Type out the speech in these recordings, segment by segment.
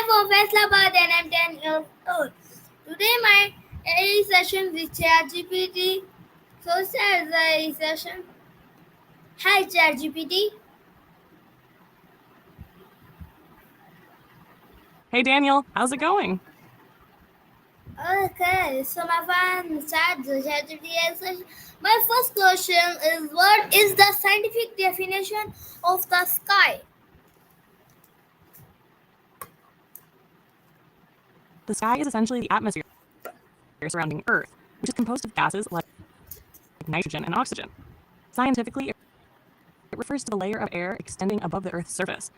from Faisalabad and I'm 10 years old. Today my AI session with ChatGPT. So start the AI session. Hi ChatGPT. Hey Daniel, how's it going? Okay, so my friend start the ChatGPT session. My first question is, what is the scientific definition of the sky? The sky is essentially the atmosphere surrounding Earth, which is composed of gases like nitrogen and oxygen. Scientifically, it refers to the layer of air extending above the Earth's surface,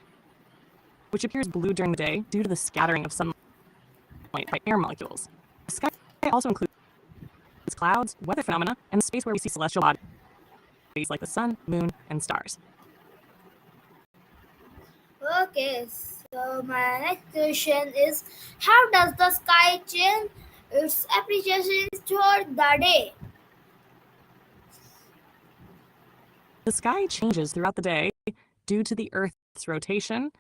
which appears blue during the day due to the scattering of sunlight by air molecules. The sky also includes clouds, weather phenomena, and the space where we see celestial bodies like the sun, moon, and stars. Okay, so my next question is, how does the sky change its appreciation throughout the day? The sky changes throughout the day due to the Earth's rotation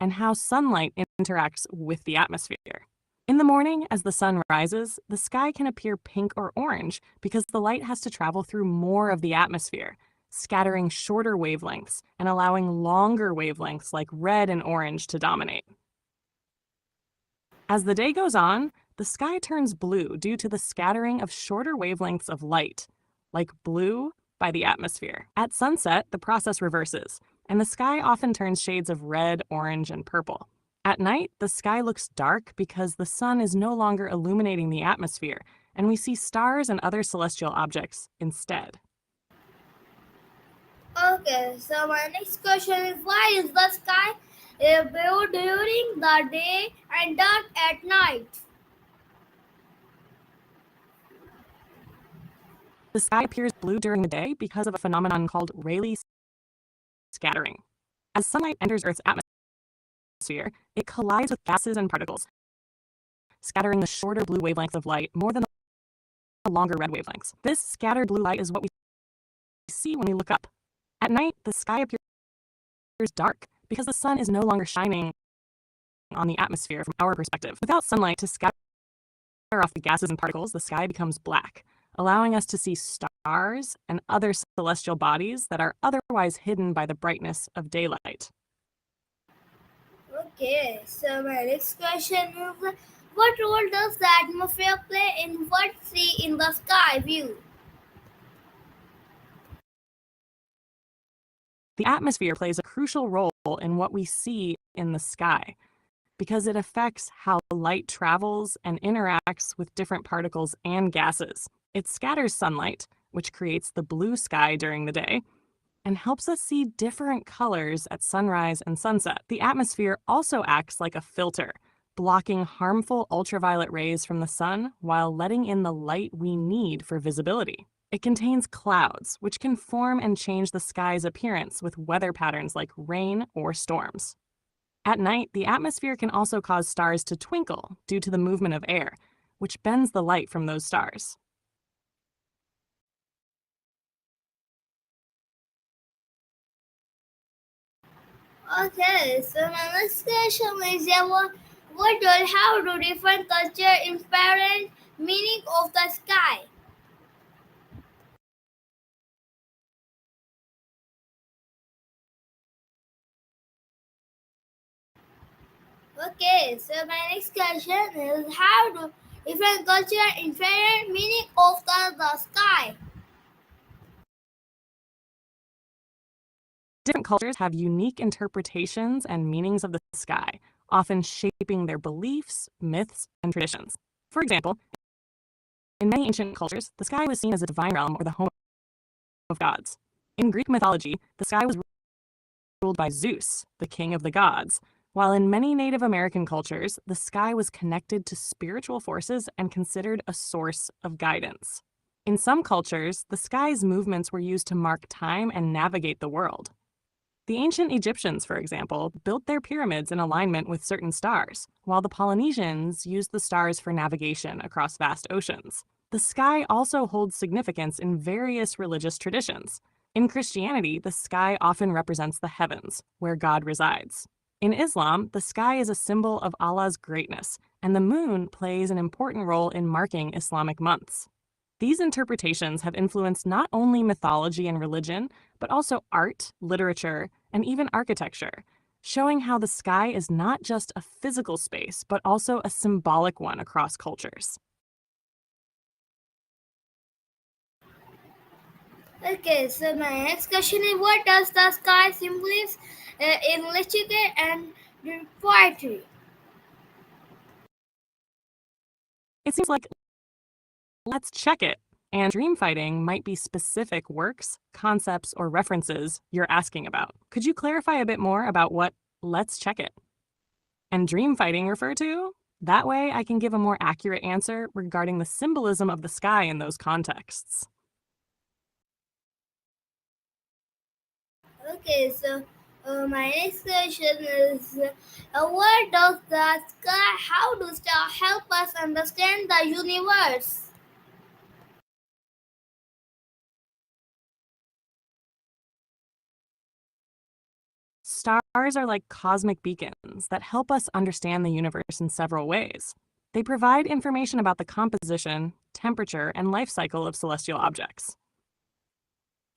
and how sunlight interacts with the atmosphere. In the morning, as the sun rises, the sky can appear pink or orange because the light has to travel through more of the atmosphere, scattering shorter wavelengths and allowing longer wavelengths like red and orange to dominate. As the day goes on, the sky turns blue due to the scattering of shorter wavelengths of light, like blue by the atmosphere. At sunset, the process reverses, and the sky often turns shades of red, orange, and purple. At night, the sky looks dark because the sun is no longer illuminating the atmosphere, and we see stars and other celestial objects instead. Okay, so my next question is, why is the sky blue during the day and dark at night? The sky appears blue during the day because of a phenomenon called Rayleigh scattering. As sunlight enters Earth's atmosphere, it collides with gases and particles, scattering the shorter blue wavelengths of light more than the longer red wavelengths. This scattered blue light is what we see when we look up. At night, the sky appears dark because the sun is no longer shining on the atmosphere from our perspective. Without sunlight to scatter off the gases and particles, the sky becomes black, allowing us to see stars and other celestial bodies that are otherwise hidden by the brightness of daylight. Okay, so my next question is, what role does the atmosphere play in what we see in the sky view? The atmosphere plays a crucial role in what we see in the sky because it affects how light travels and interacts with different particles and gases. It scatters sunlight, which creates the blue sky during the day, and helps us see different colors at sunrise and sunset. The atmosphere also acts like a filter, blocking harmful ultraviolet rays from the sun while letting in the light we need for visibility. It contains clouds, which can form and change the sky's appearance with weather patterns like rain or storms. At night, the atmosphere can also cause stars to twinkle due to the movement of air, which bends the light from those stars. Okay, so my next question is, how do different cultures influence meaning of the sky? Okay, so my next question is, how do different cultures influence meaning of the sky? Different cultures have unique interpretations and meanings of the sky, often shaping their beliefs, myths, and traditions. For example, in many ancient cultures, the sky was seen as a divine realm or the home of gods. In Greek mythology, the sky was ruled by Zeus, the king of the gods, while in many Native American cultures, the sky was connected to spiritual forces and considered a source of guidance. In some cultures, the sky's movements were used to mark time and navigate the world. The ancient Egyptians, for example, built their pyramids in alignment with certain stars, while the Polynesians used the stars for navigation across vast oceans. The sky also holds significance in various religious traditions. In Christianity, the sky often represents the heavens, where God resides. In Islam, the sky is a symbol of Allah's greatness, and the moon plays an important role in marking Islamic months. These interpretations have influenced not only mythology and religion, but also art, literature, and even architecture, showing how the sky is not just a physical space, but also a symbolic one across cultures. Okay, so my next question is what does the sky symbolize in literature and poetry? It seems like let's check it. And dream fighting might be specific works, concepts, or references you're asking about. Could you clarify a bit more about what let's check it and dream fighting refer to? That way, I can give a more accurate answer regarding the symbolism of the sky in those contexts. Okay, so my next question is what does the sky, how do stars help us understand the universe? Stars are like cosmic beacons that help us understand the universe in several ways. They provide information about the composition, temperature, and life cycle of celestial objects.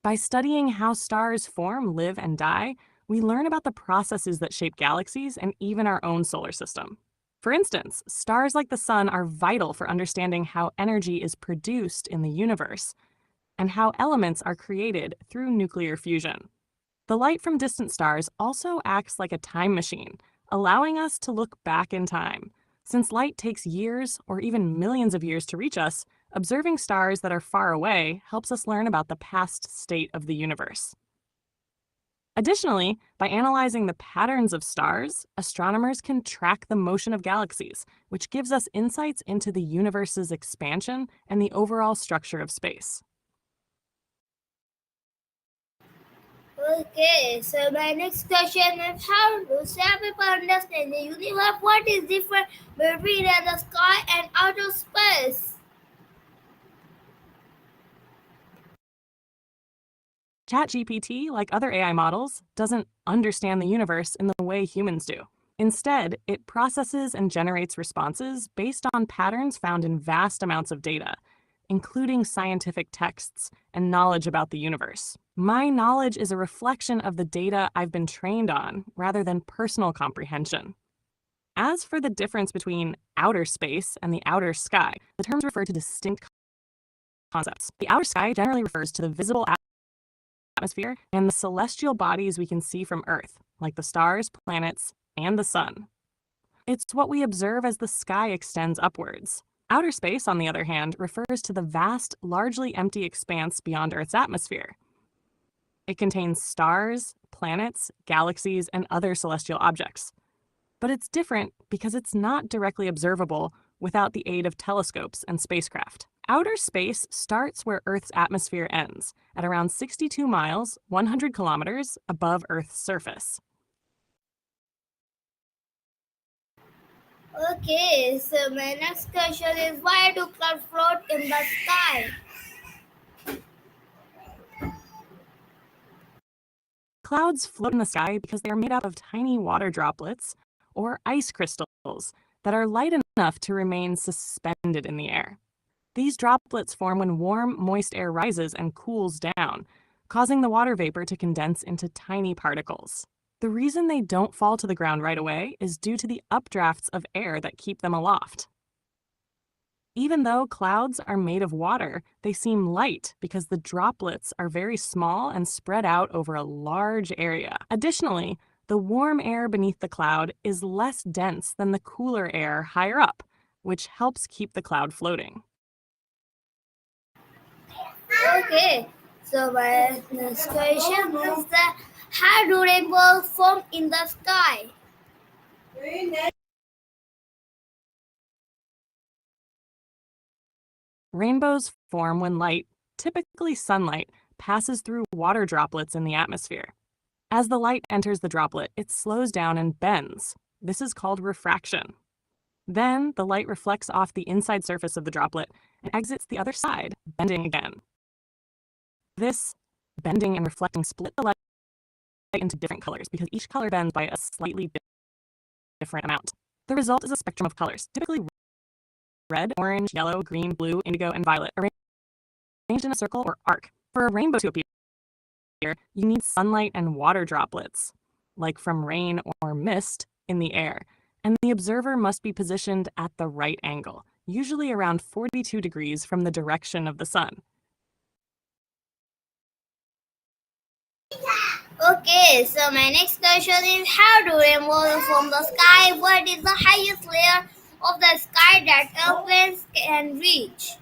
By studying how stars form, live, and die, we learn about the processes that shape galaxies and even our own solar system. For instance, stars like the sun are vital for understanding how energy is produced in the universe and how elements are created through nuclear fusion. The light from distant stars also acts like a time machine, allowing us to look back in time. Since light takes years or even millions of years to reach us, observing stars that are far away helps us learn about the past state of the universe. Additionally, by analyzing the patterns of stars, astronomers can track the motion of galaxies, which gives us insights into the universe's expansion and the overall structure of space. Okay, so my next question is how do some people understand the universe? What is different between the sky and outer space? ChatGPT, like other AI models, doesn't understand the universe in the way humans do. Instead, it processes and generates responses based on patterns found in vast amounts of data, including scientific texts and knowledge about the universe. My knowledge is a reflection of the data I've been trained on rather than personal comprehension. As for the difference between outer space and the outer sky, the terms refer to distinct concepts. The outer sky generally refers to the visible atmosphere and the celestial bodies we can see from Earth, like the stars, planets, and the sun. It's what we observe as the sky extends upwards. Outer space, on the other hand, refers to the vast, largely empty expanse beyond Earth's atmosphere. It contains stars, planets, galaxies, and other celestial objects. But it's different because it's not directly observable without the aid of telescopes and spacecraft. Outer space starts where Earth's atmosphere ends, at around 62 miles, 100 kilometers above Earth's surface. Okay, so my next question is why do clouds float in the sky? Clouds float in the sky because they are made up of tiny water droplets or ice crystals that are light enough to remain suspended in the air. These droplets form when warm, moist air rises and cools down, causing the water vapor to condense into tiny particles. The reason they don't fall to the ground right away is due to the updrafts of air that keep them aloft. Even though clouds are made of water, they seem light because the droplets are very small and spread out over a large area. Additionally, the warm air beneath the cloud is less dense than the cooler air higher up, which helps keep the cloud floating. Okay, so my next question is that how do rainbows form in the sky? Rainbows form when light, typically sunlight, passes through water droplets in the atmosphere. As the light enters the droplet, it slows down and bends. This is called refraction. Then, the light reflects off the inside surface of the droplet and exits the other side, bending again. This bending and reflecting split the light into different colors because each color bends by a slightly different amount. The result is a spectrum of colors, typically red, orange, yellow, green, blue, indigo, and violet, arranged in a circle or arc. For a rainbow to appear, you need sunlight and water droplets, like from rain or mist, in the air, and the observer must be positioned at the right angle, usually around 42 degrees from the direction of the sun. Okay, so my next question is how do rainbows from the sky? What is the highest layer of the sky that airplanes can reach?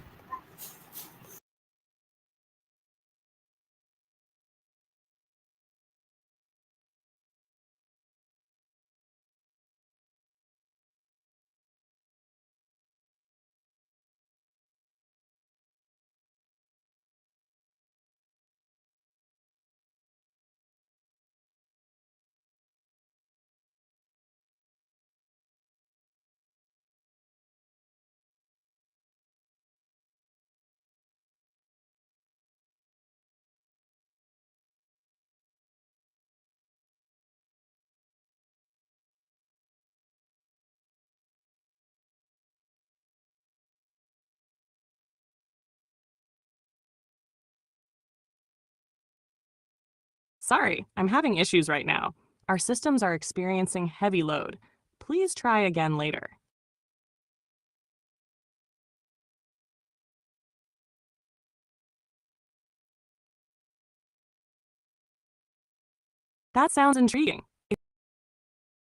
Sorry, I'm having issues right now. Our systems are experiencing heavy load. Please try again later. That sounds intriguing.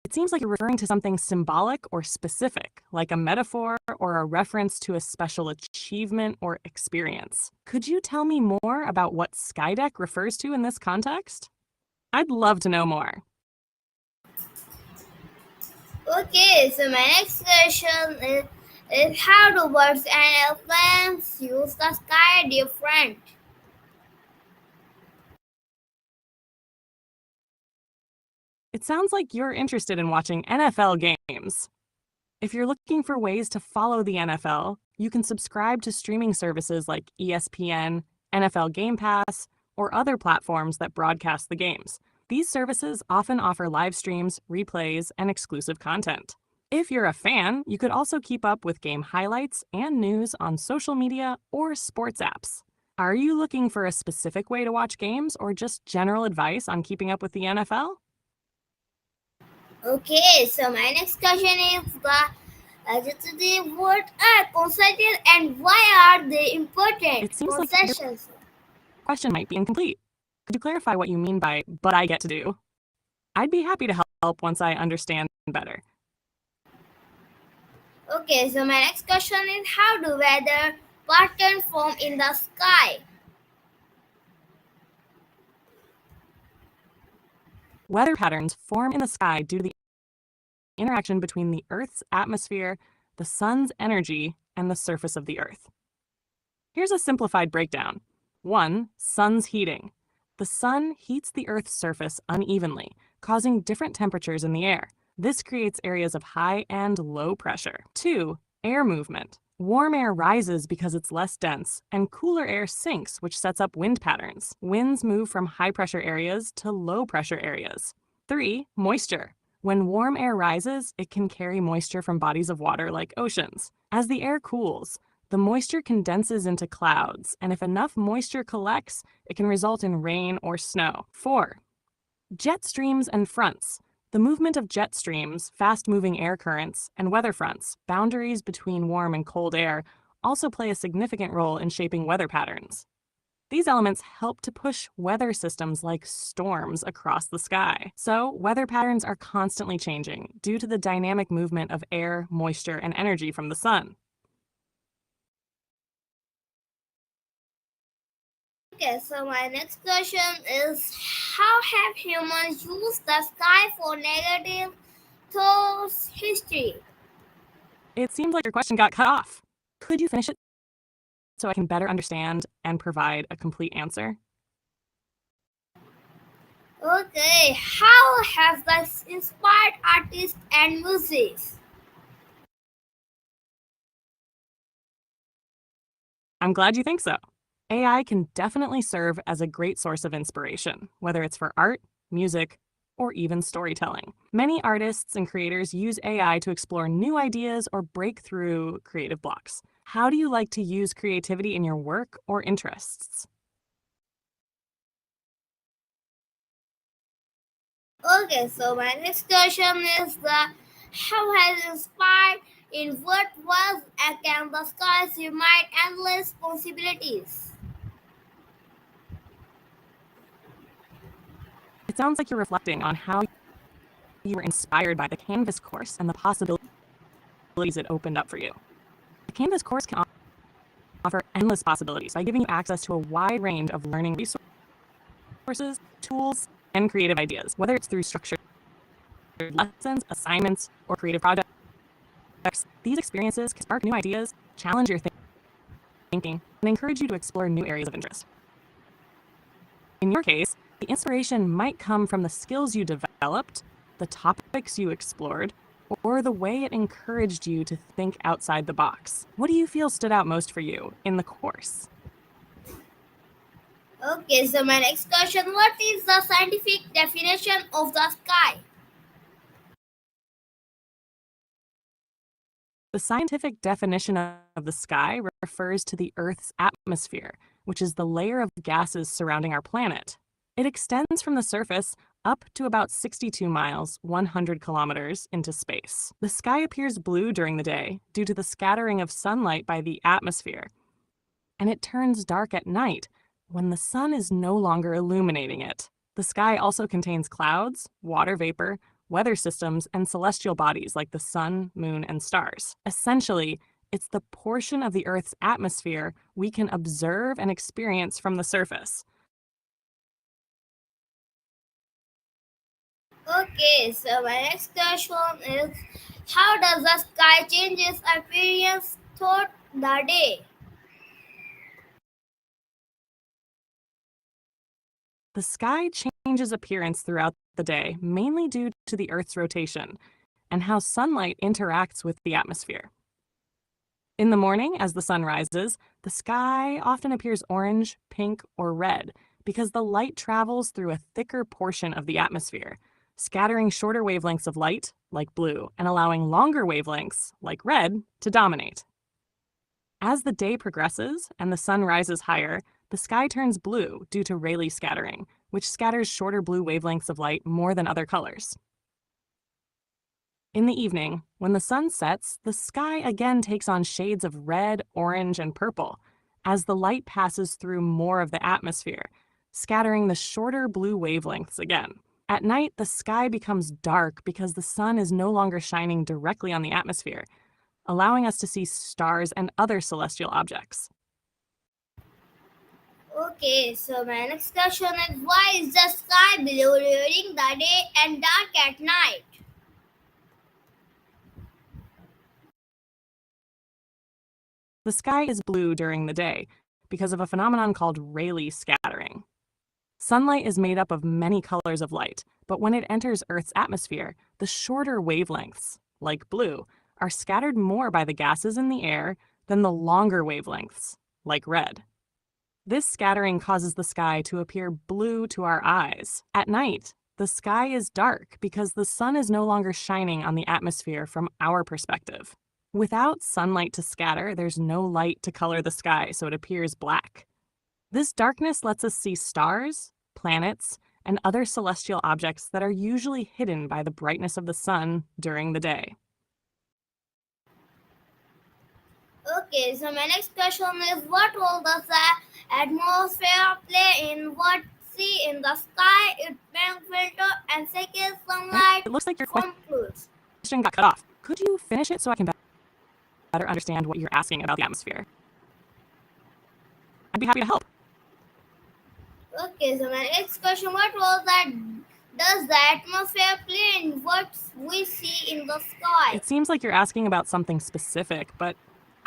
It seems like you're referring to something symbolic or specific, like a metaphor or a reference to a special achievement or experience. Could you tell me more about what Skydeck refers to in this context? I'd love to know more. Okay, so my next question is how do birds and airplanes use the sky different? It sounds like you're interested in watching NFL games. If you're looking for ways to follow the NFL, you can subscribe to streaming services like ESPN, NFL Game Pass, or other platforms that broadcast the games. These services often offer live streams, replays, and exclusive content. If you're a fan, you could also keep up with game highlights and news on social media or sports apps. Are you looking for a specific way to watch games or just general advice on keeping up with the NFL? Okay, so my next question is the adjective what are concessions and why are they important? It seems like your Concessions. question might be incomplete. Could you clarify what you mean by "but I get to do"? I'd be happy to help once I understand better. Okay, so my next question is how do weather patterns form in the sky? Weather patterns form in the sky due to the interaction between the Earth's atmosphere, the sun's energy, and the surface of the Earth. Here's a simplified breakdown. 1. Sun's heating. The sun heats the Earth's surface unevenly, causing different temperatures in the air. This creates areas of high and low pressure. 2. Air movement. Warm air rises because it's less dense, and cooler air sinks, which sets up wind patterns. Winds move from high pressure areas to low pressure areas. 3. Moisture. When warm air rises, it can carry moisture from bodies of water like oceans. As the air cools, the moisture condenses into clouds, and if enough moisture collects, it can result in rain or snow. 4. Jet streams and fronts. The movement of jet streams, fast-moving air currents, and weather fronts, boundaries between warm and cold air, also play a significant role in shaping weather patterns. These elements help to push weather systems like storms across the sky. So, weather patterns are constantly changing due to the dynamic movement of air, moisture, and energy from the sun. Okay, so my next question is how have humans used the sky for negative thoughts history? It seems like your question got cut off. Could you finish it so I can better understand and provide a complete answer? Okay, how have this inspired artists and music? I'm glad you think so. AI can definitely serve as a great source of inspiration, whether it's for art, music, or even storytelling. Many artists and creators use AI to explore new ideas or break through creative blocks. How do you like to use creativity in your work or interests? Okay, so my next question is how has inspired in what was and can the skies remind endless possibilities? It sounds like you're reflecting on how you were inspired by the Canvas course and the possibilities it opened up for you. The Canvas course can offer endless possibilities by giving you access to a wide range of learning resources, tools, and creative ideas, whether it's through structured lessons, assignments, or creative projects. These experiences can spark new ideas, challenge your thinking, and encourage you to explore new areas of interest. In your case, the inspiration might come from the skills you developed, the topics you explored, or the way it encouraged you to think outside the box. What do you feel stood out most for you in the course? Okay, so my next question, what is the scientific definition of the sky? The scientific definition of the sky refers to the Earth's atmosphere, which is the layer of gases surrounding our planet. It extends from the surface up to about 62 miles, 100 kilometers, into space. The sky appears blue during the day due to the scattering of sunlight by the atmosphere, and it turns dark at night when the sun is no longer illuminating it. The sky also contains clouds, water vapor, weather systems, and celestial bodies like the sun, moon, and stars. Essentially, it's the portion of the Earth's atmosphere we can observe and experience from the surface. Okay, so my next question is how does the sky change its appearance throughout the day? The sky changes appearance throughout the day, mainly due to the Earth's rotation and how sunlight interacts with the atmosphere. In the morning, as the sun rises, the sky often appears orange, pink, or red because the light travels through a thicker portion of the atmosphere, scattering shorter wavelengths of light, like blue, and allowing longer wavelengths, like red, to dominate. As the day progresses and the sun rises higher, the sky turns blue due to Rayleigh scattering, which scatters shorter blue wavelengths of light more than other colors. In the evening, when the sun sets, the sky again takes on shades of red, orange, and purple as the light passes through more of the atmosphere, scattering the shorter blue wavelengths again. At night, the sky becomes dark because the sun is no longer shining directly on the atmosphere, allowing us to see stars and other celestial objects. Okay, so my next question is why is the sky blue during the day and dark at night? The sky is blue during the day because of a phenomenon called Rayleigh scattering. Sunlight is made up of many colors of light, but when it enters Earth's atmosphere, the shorter wavelengths, like blue, are scattered more by the gases in the air than the longer wavelengths, like red. This scattering causes the sky to appear blue to our eyes. At night, the sky is dark because the sun is no longer shining on the atmosphere from our perspective. Without sunlight to scatter, there's no light to color the sky, so it appears black. This darkness lets us see stars, planets, and other celestial objects that are usually hidden by the brightness of the sun during the day. Okay, so my next question is what role does the atmosphere play in what see in the sky? It bank filter and second sunlight It looks like your from clouds. question got cut off. Could you finish it so I can better understand what you're asking about the atmosphere? I'd be happy to help. Okay, so my next question what role that does the atmosphere play in what we see in the sky? It seems like you're asking about something specific, but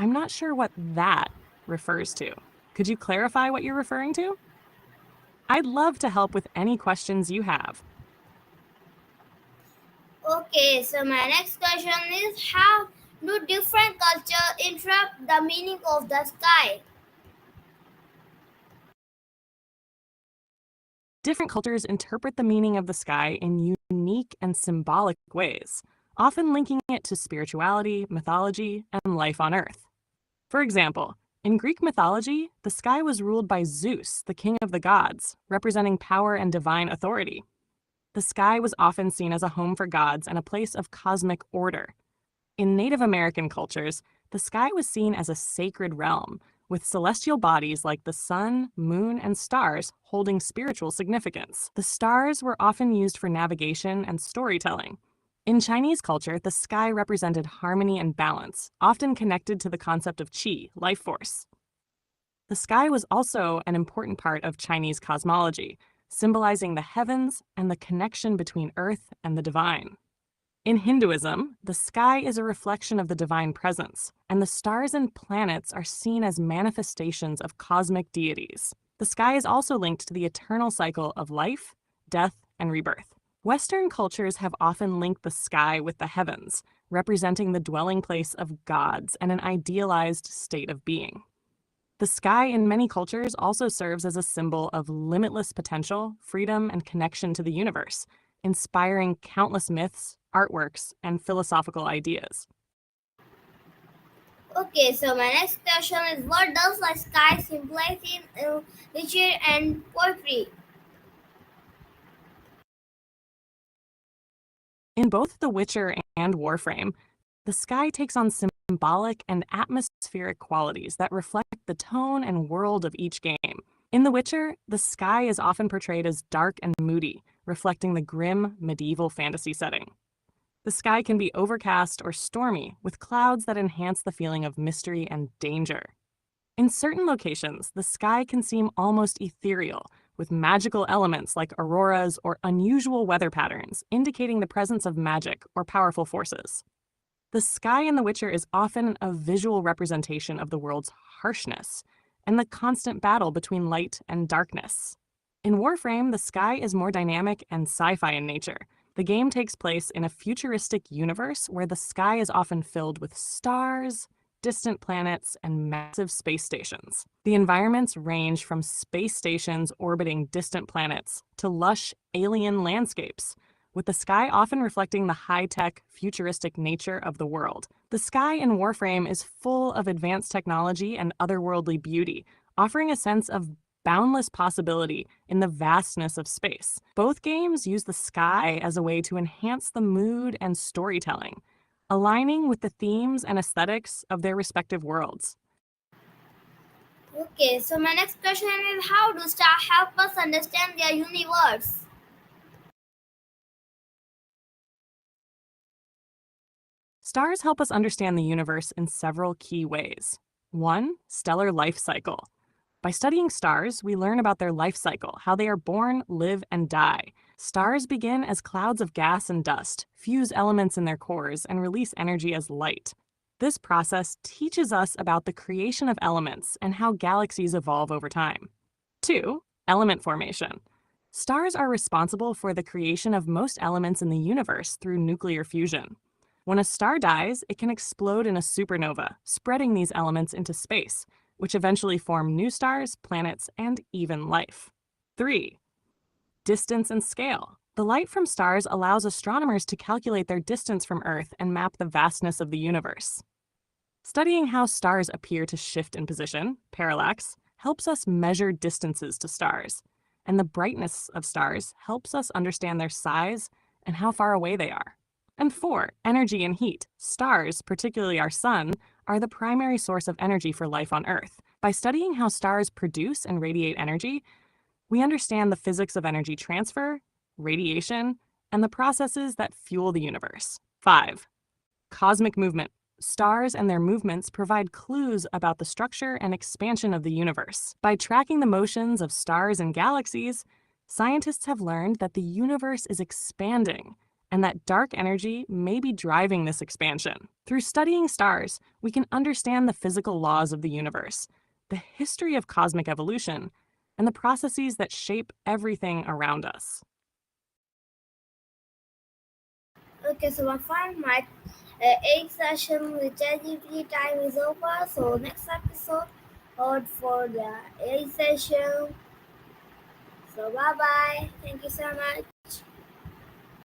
I'm not sure what that refers to. Could you clarify what you're referring to? I'd love to help with any questions you have. Okay, so my next question is how do different cultures interpret the meaning of the sky? Different cultures interpret the meaning of the sky in unique and symbolic ways, often linking it to spirituality, mythology, and life on Earth. For example, in Greek mythology, the sky was ruled by Zeus, the king of the gods, representing power and divine authority. The sky was often seen as a home for gods and a place of cosmic order. In Native American cultures, the sky was seen as a sacred realm, with celestial bodies like the sun, moon, and stars holding spiritual significance. The stars were often used for navigation and storytelling. In Chinese culture, the sky represented harmony and balance, often connected to the concept of qi, life force. The sky was also an important part of Chinese cosmology, symbolizing the heavens and the connection between Earth and the divine. In Hinduism, the sky is a reflection of the divine presence, and the stars and planets are seen as manifestations of cosmic deities. The sky is also linked to the eternal cycle of life, death, and rebirth. Western cultures have often linked the sky with the heavens, representing the dwelling place of gods and an idealized state of being. The sky in many cultures also serves as a symbol of limitless potential, freedom, and connection to the universe, inspiring countless myths, artworks, and philosophical ideas. Okay, so my next question is what does the sky symbolize in literature and poetry? In both The Witcher and Warframe, the sky takes on symbolic and atmospheric qualities that reflect the tone and world of each game. In The Witcher, the sky is often portrayed as dark and moody, reflecting the grim medieval fantasy setting. The sky can be overcast or stormy, with clouds that enhance the feeling of mystery and danger. In certain locations, the sky can seem almost ethereal, with magical elements like auroras or unusual weather patterns, indicating the presence of magic or powerful forces. The sky in The Witcher is often a visual representation of the world's harshness and the constant battle between light and darkness. In Warframe, the sky is more dynamic and sci-fi in nature. The game takes place in a futuristic universe where the sky is often filled with stars, distant planets, and massive space stations. The environments range from space stations orbiting distant planets to lush alien landscapes, with the sky often reflecting the high-tech, futuristic nature of the world. The sky in Warframe is full of advanced technology and otherworldly beauty, offering a sense of boundless possibility in the vastness of space. Both games use the sky as a way to enhance the mood and storytelling, aligning with the themes and aesthetics of their respective worlds. Okay, so my next question is how do stars help us understand their universe? Stars help us understand the universe in several key ways. 1. Stellar life cycle. By studying stars, we learn about their life cycle, how they are born, live, and die. Stars begin as clouds of gas and dust, fuse elements in their cores, and release energy as light. This process teaches us about the creation of elements and how galaxies evolve over time. 2. Element formation. Stars are responsible for the creation of most elements in the universe through nuclear fusion. When a star dies, it can explode in a supernova, spreading these elements into space, which eventually form new stars, planets, and even life. 3. Distance and scale. The light from stars allows astronomers to calculate their distance from Earth and map the vastness of the universe. Studying how stars appear to shift in position, parallax, helps us measure distances to stars, and the brightness of stars helps us understand their size and how far away they are. And 4. Energy and heat. Stars, particularly our sun, are the primary source of energy for life on Earth. By studying how stars produce and radiate energy, we understand the physics of energy transfer, radiation, and the processes that fuel the universe. 5. Cosmic movement. Stars and their movements provide clues about the structure and expansion of the universe. By tracking the motions of stars and galaxies, scientists have learned that the universe is expanding and that dark energy may be driving this expansion. Through studying stars, we can understand the physical laws of the universe, the history of cosmic evolution, and the processes that shape everything around us. Okay, so my 8th session with ChatGPT time is over. So next episode for the 8th session. So bye bye. Thank you so much.